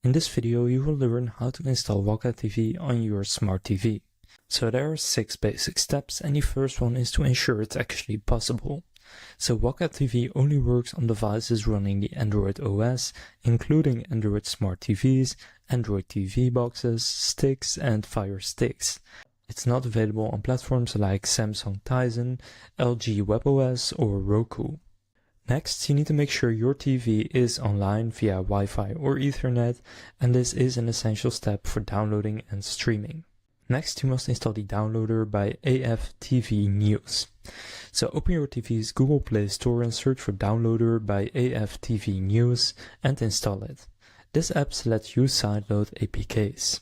In this video you will learn how to install Waka TV on your smart TV. So there are 6 basic steps, and the first one is to ensure it's actually possible. So Waka TV only works on devices running the Android OS, including Android smart TVs, Android TV boxes, sticks and Fire Sticks. It's not available on platforms like Samsung Tizen, LG WebOS or Roku. Next, you need to make sure your TV is online via Wi-Fi or Ethernet, and this is an essential step for downloading and streaming. Next, you must install the downloader by AF-TV News. So open your TV's Google Play Store and search for downloader by AF-TV News and install it. This app lets you sideload APKs.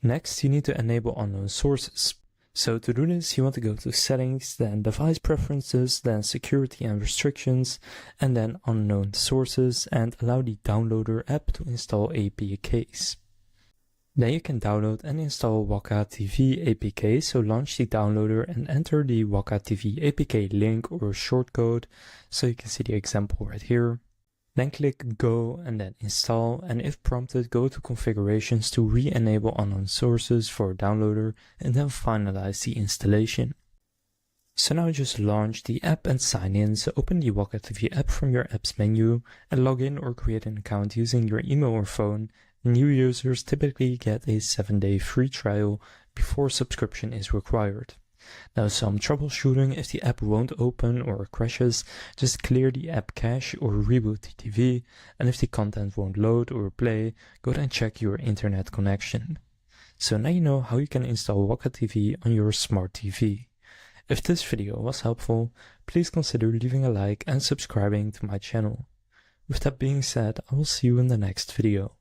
Next, you need to enable unknown sources. So to do this, you want to go to Settings, then Device Preferences, then Security and Restrictions, and then Unknown Sources, and allow the downloader app to install APKs. Then you can download and install Waka TV APK, so launch the downloader and enter the Waka TV APK link or shortcode, so you can see the example right here. Then click Go and then Install, and if prompted, go to Configurations to re-enable unknown sources for downloader and then finalize the installation. So now just launch the app and sign in. So open the Waka TV app from your apps menu and log in or create an account using your email or phone. New users typically get a 7-day free trial before subscription is required. Now some troubleshooting: if the app won't open or crashes, just clear the app cache or reboot the TV, and if the content won't load or play, go and check your internet connection. So now you know how you can install Waka TV on your smart TV. If this video was helpful, please consider leaving a like and subscribing to my channel. With that being said, I will see you in the next video.